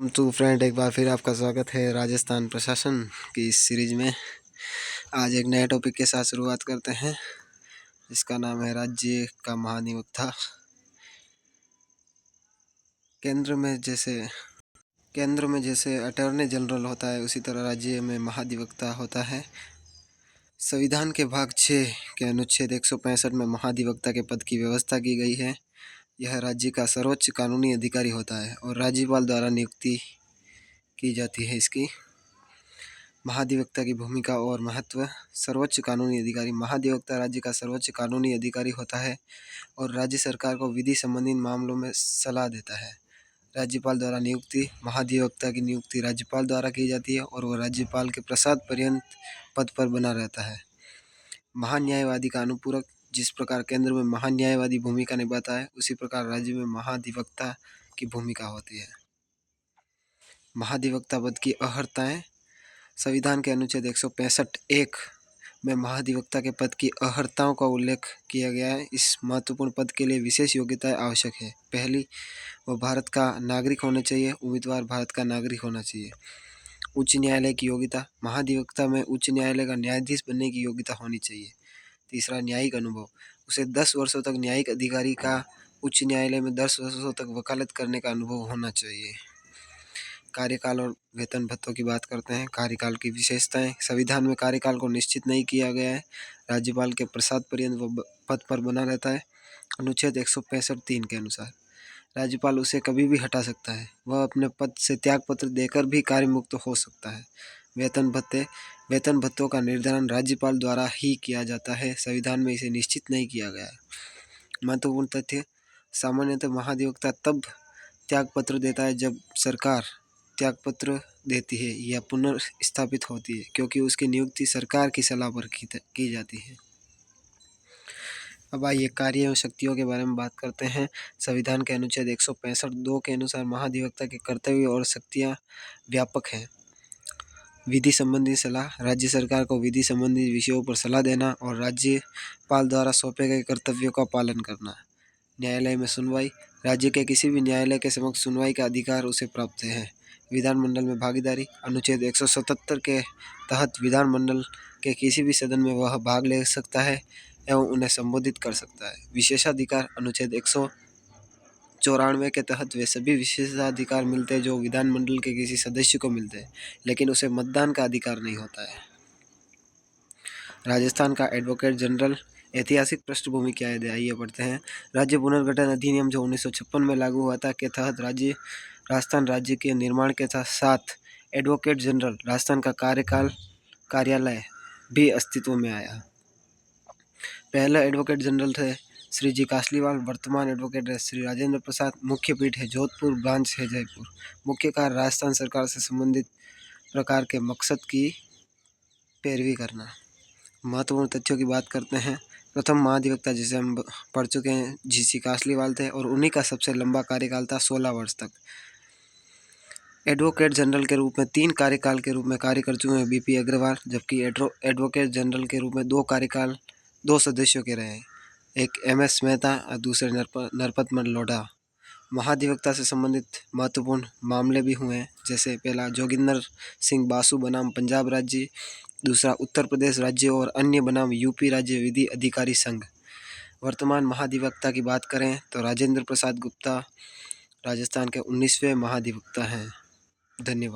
तो फ्रेंड, एक बार फिर आपका स्वागत है राजस्थान प्रशासन की इस सीरीज में। आज एक नए टॉपिक के साथ शुरुआत करते हैं। इसका नाम है राज्य का महाधिवक्ता। केंद्र में जैसे अटॉर्नी जनरल होता है, उसी तरह राज्य में महाधिवक्ता होता है। संविधान के भाग 6 के अनुच्छेद 165 में महाधिवक्ता के पद की व्यवस्था की गई है। यह राज्य का सर्वोच्च कानूनी अधिकारी होता है और राज्यपाल द्वारा नियुक्ति की जाती है इसकी। महाधिवक्ता की भूमिका और महत्व। सर्वोच्च कानूनी अधिकारी। महाधिवक्ता राज्य का सर्वोच्च कानूनी अधिकारी होता है और राज्य सरकार को विधि संबंधी मामलों में सलाह देता है। राज्यपाल द्वारा नियुक्ति। महाधिवक्ता की नियुक्ति राज्यपाल द्वारा की जाती है और वह राज्यपाल के प्रसाद पर्यंत पद पर बना रहता है। महान्यायवादी का अनुपूरक। जिस प्रकार केंद्र में महान्यायवादी भूमिका निभाता है, उसी प्रकार राज्य में महाधिवक्ता की भूमिका होती है। महाधिवक्ता पद की अर्हताएं। संविधान के अनुच्छेद 165(1) में महाधिवक्ता के पद की अर्हताओं का उल्लेख किया गया है। इस महत्वपूर्ण पद के लिए विशेष योग्यताएं आवश्यक है। पहली, वह भारत का नागरिक होना चाहिए। उम्मीदवार भारत का नागरिक होना चाहिए। उच्च न्यायालय की योग्यता। महाधिवक्ता में उच्च न्यायालय का न्यायाधीश बनने की योग्यता होनी चाहिए। तीसरा, न्यायिक अनुभव। उसे 10 वर्षों तक न्यायिक अधिकारी का उच्च न्यायालय में 10 वर्षों तक वकालत करने का अनुभव होना चाहिए। कार्यकाल और वेतन भत्तों की बात करते हैं। कार्यकाल की विशेषताएं। संविधान में कार्यकाल को निश्चित नहीं किया गया है। राज्यपाल के प्रसाद पर्यंत वह पद पर बना रहता है। अनुच्छेद 165(3) के अनुसार राज्यपाल उसे कभी भी हटा सकता है। वह अपने पद से त्यागपत्र देकर भी कार्यमुक्त हो सकता है। वेतन भत्ते। वेतन भत्तों का निर्धारण राज्यपाल द्वारा ही किया जाता है। संविधान में इसे निश्चित नहीं किया गया है। महत्वपूर्ण तथ्य। सामान्यतः महाधिवक्ता तब त्यागपत्र देता है जब सरकार त्यागपत्र देती है या पुनर्स्थापित होती है, क्योंकि उसकी नियुक्ति सरकार की सलाह पर की जाती है। अब आइए कार्य एवं शक्तियों के बारे में बात करते हैं। संविधान के अनुच्छेद 165(2) के अनुसार महाधिवक्ता के कर्तव्य और शक्तियाँ व्यापक हैं। विधि संबंधी सलाह। राज्य सरकार को विधि संबंधी विषयों पर सलाह देना और राज्यपाल द्वारा सौंपे गए कर्तव्यों का पालन करना। न्यायालय में सुनवाई। राज्य के किसी भी न्यायालय के समक्ष सुनवाई का अधिकार उसे प्राप्त है। विधानमंडल में भागीदारी। अनुच्छेद 177 के तहत विधानमंडल के किसी भी सदन में वह भाग ले सकता है एवं उन्हें संबोधित कर सकता है। विशेषाधिकार। अनुच्छेद 194 के तहत वे सभी विशेषाधिकार मिलते हैं जो विधानमंडल के किसी सदस्य को मिलते हैं, लेकिन उसे मतदान का अधिकार नहीं होता है। राजस्थान का एडवोकेट जनरल। ऐतिहासिक पृष्ठभूमि क्या है, आइए पढ़ते हैं। राज्य पुनर्गठन अधिनियम जो 1956 में लागू हुआ था के तहत राजस्थान राज्य के निर्माण के साथ एडवोकेट जनरल राजस्थान का कार्यालय भी अस्तित्व में आया। पहले एडवोकेट जनरल थे श्री जी कासलीवाल। वर्तमान एडवोकेट है श्री राजेंद्र प्रसाद। मुख्य पीठ है जोधपुर, ब्रांच है जयपुर। मुख्य कार्य राजस्थान सरकार से संबंधित प्रकार के मकसद की पैरवी करना। महत्वपूर्ण तथ्यों की बात करते हैं। प्रथम महाधिवक्ता जिसे हम पढ़ चुके हैं जी कासलीवाल थे और उन्हीं का सबसे लंबा कार्यकाल था 16 वर्ष तक। एडवोकेट जनरल के रूप में 3 कार्यकाल के रूप में कार्य कर चुके हैं बीपी अग्रवाल, जबकि एडवोकेट जनरल के रूप में 2 कार्यकाल 2 सदस्यों के रहे। एक MS मेहता और दूसरे नरपतमल लोढ़ा। महाधिवक्ता से संबंधित महत्वपूर्ण मामले भी हुए हैं, जैसे पहला जोगिंदर सिंह बासु बनाम पंजाब राज्य, दूसरा उत्तर प्रदेश राज्य और अन्य बनाम यूपी राज्य विधि अधिकारी संघ। वर्तमान महाधिवक्ता की बात करें तो राजेंद्र प्रसाद गुप्ता राजस्थान के 19वें महाधिवक्ता हैं। धन्यवाद।